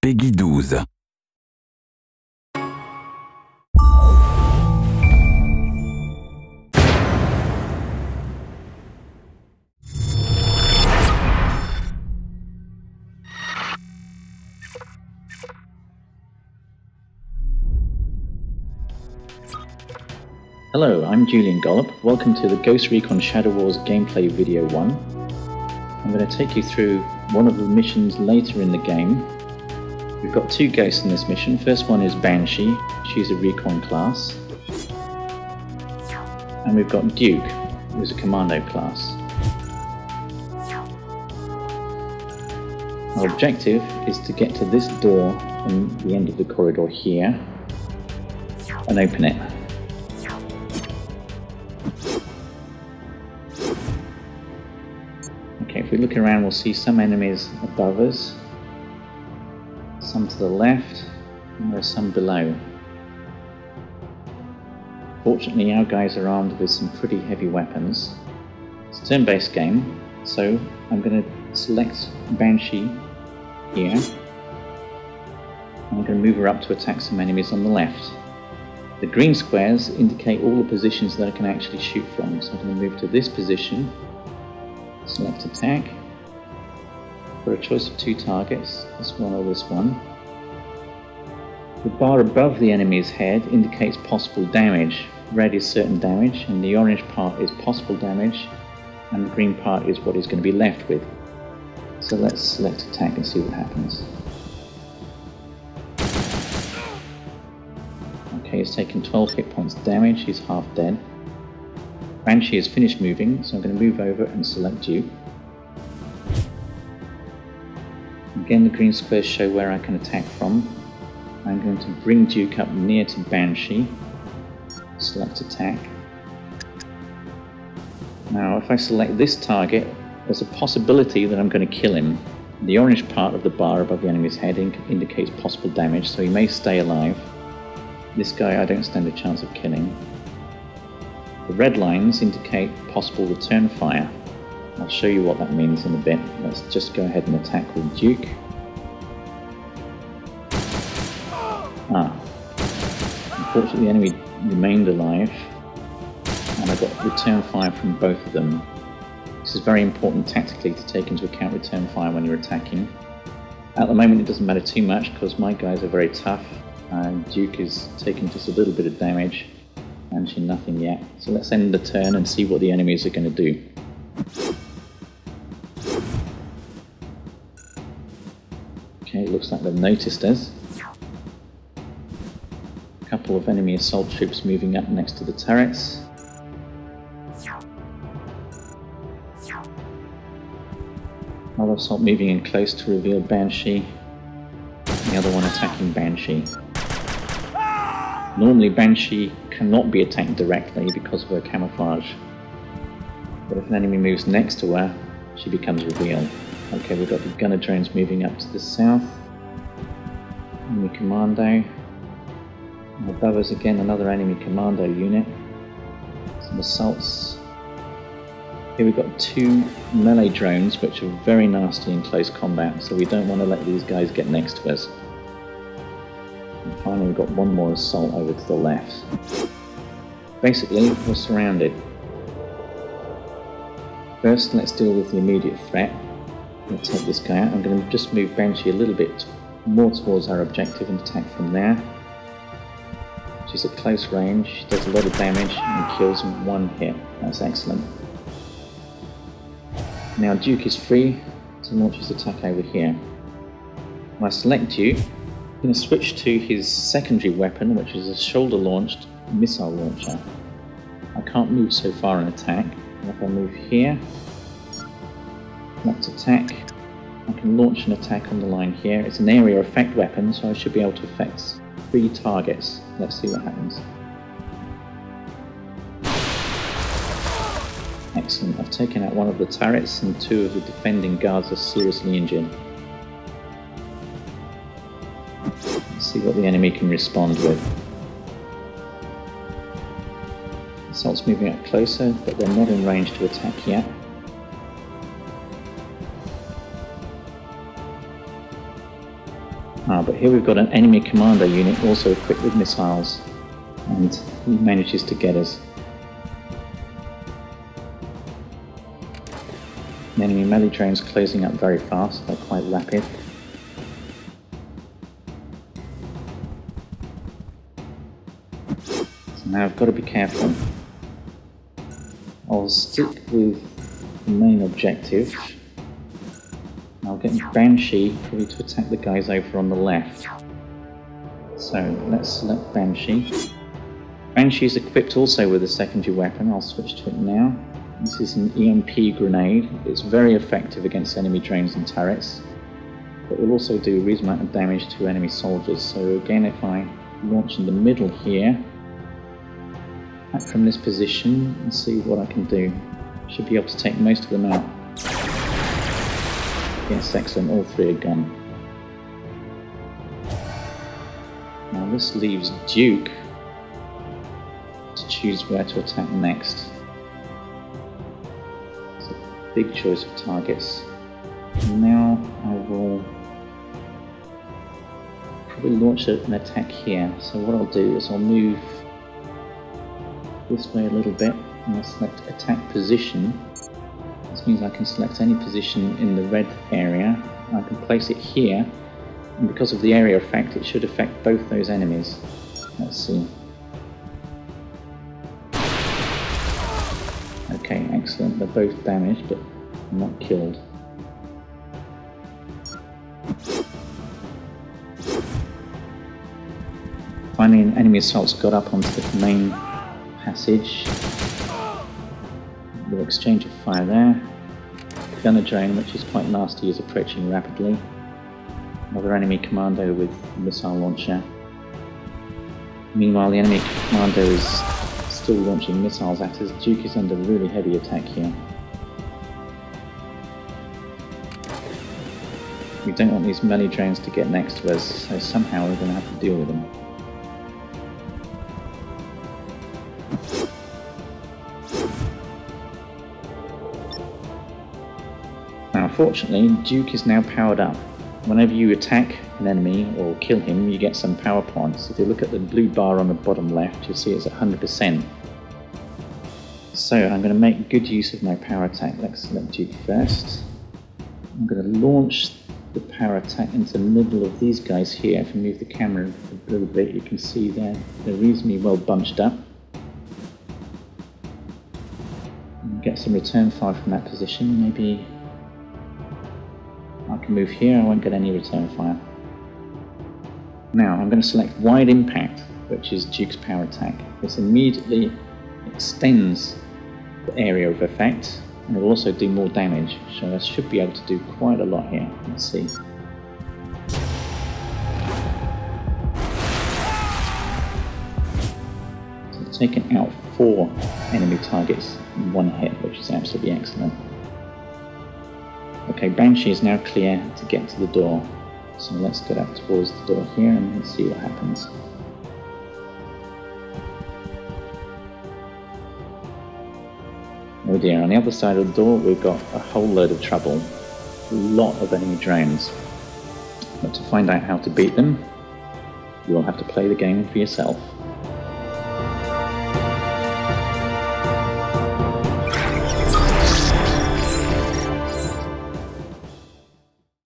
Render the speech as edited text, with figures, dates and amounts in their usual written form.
Peggy 12. Hello, I'm Julian Gollop. Welcome to the Ghost Recon Shadow Wars gameplay video 1. I'm going to take you through one of the missions later in the game. We've got two ghosts in this mission. First one is Banshee, she's a Recon class. And we've got Duke, who's a Commando class. Our objective is to get to this door from the end of the corridor here and open it. Okay, if we look around, we'll see some enemies above us, some to the left, and there's some below. Fortunately, our guys are armed with some pretty heavy weapons. It's a turn-based game, so I'm going to select Banshee here. I'm going to move her up to attack some enemies on the left. The green squares indicate all the positions that I can actually shoot from, so I'm going to move to this position. Select attack. For a choice of two targets, this one or this one. The bar above the enemy's head indicates possible damage. Red is certain damage, and the orange part is possible damage, and the green part is what he's going to be left with. So let's select attack and see what happens. Okay, he's taken 12 hit points damage, he's half dead. Banshee has finished moving, so I'm going to move over and select Duke. Again, the green squares show where I can attack from. I'm going to bring Duke up near to Banshee. Select attack. Now, if I select this target, there's a possibility that I'm going to kill him. The orange part of the bar above the enemy's head indicates possible damage, so he may stay alive. This guy I don't stand a chance of killing. The red lines indicate possible return fire. I'll show you what that means in a bit. Let's just go ahead and attack with Duke. Unfortunately the enemy remained alive, and I got return fire from both of them. This is very important tactically to take into account return fire when you're attacking. At the moment it doesn't matter too much because my guys are very tough, and Duke is taking just a little bit of damage. Banshee nothing yet. So let's end the turn and see what the enemies are going to do. Okay, it looks like they've noticed us. A couple of enemy assault troops moving up next to the turrets. Another assault moving in close to reveal Banshee. The other one attacking Banshee. Normally Banshee cannot be attacked directly because of her camouflage, but if an enemy moves next to her, she becomes revealed. Okay, we've got the gunner drones moving up to the south. Enemy commando. And above us again another enemy commando unit. Some assaults. Here we've got two melee drones which are very nasty in close combat, so we don't want to let these guys get next to us. And finally we've got one more assault over to the left. Basically, we're surrounded. First, let's deal with the immediate threat. We'll take this guy out. I'm going to just move Banshee a little bit more towards our objective and attack from there. She's at close range, she does a lot of damage and kills in one hit. That's excellent. Now Duke is free to launch his attack over here. When I select Duke, I'm going to switch to his secondary weapon, which is a shoulder-launched missile launcher. I can't move so far and attack. And if I move here, select attack, I can launch an attack on the line here. It's an area effect weapon, so I should be able to affect 3 targets. Let's see what happens. Excellent, I've taken out one of the turrets and 2 of the defending guards are seriously injured. Let's see what the enemy can respond with. Assault's moving up closer, but they're not in range to attack yet. But here we've got an enemy commando unit also equipped with missiles, and he manages to get us. The enemy melee drones closing up very fast, they're quite rapid. So now I've got to be careful. I'll stick with the main objective. I'll get Banshee probably to attack the guys over on the left. So let's select Banshee. Banshee is equipped also with a secondary weapon. I'll switch to it now. This is an EMP grenade. It's very effective against enemy drones and turrets, but will also do a reasonable amount of damage to enemy soldiers. So again, if I launch in the middle here, back from this position and see what I can do. Should be able to take most of them out. Yes, excellent, all three are gone. Now this leaves Duke to choose where to attack next. It's a big choice of targets. And now I will probably launch an attack here. So what I'll do is I'll move this way a little bit and I'll select attack position. This means I can select any position in the red area. I can place it here, and because of the area effect it should affect both those enemies. Let's see. Okay, excellent. They're both damaged but not killed. Finally, an enemy assault's got up onto the main passage. We'll exchange of fire there. Gunner drone, which is quite nasty, is approaching rapidly. Another enemy commando with a missile launcher. Meanwhile, the enemy commando is still launching missiles at us. Duke is under really heavy attack here. We don't want these melee drones to get next to us, so somehow we're going to have to deal with them. Now, fortunately, Duke is now powered up. Whenever you attack an enemy or kill him, you get some power points. If you look at the blue bar on the bottom left, you'll see it's at 100%. So I'm going to make good use of my power attack. Let's select Duke first. I'm going to launch the power attack into the middle of these guys here. If you move the camera a little bit, you can see they're reasonably well bunched up. And get some return fire from that position. Maybe I can move here, I won't get any return fire. Now I'm going to select Wide Impact, which is Duke's power attack. This immediately extends the area of effect, and it will also do more damage, so I should be able to do quite a lot here. Let's see. So I've taken out 4 enemy targets in one hit, which is absolutely excellent. Okay, Banshee is now clear to get to the door, so let's get up towards the door here and let's see what happens. Oh dear, on the other side of the door we've got a whole load of trouble, a lot of enemy drones. But to find out how to beat them, you'll have to play the game for yourself.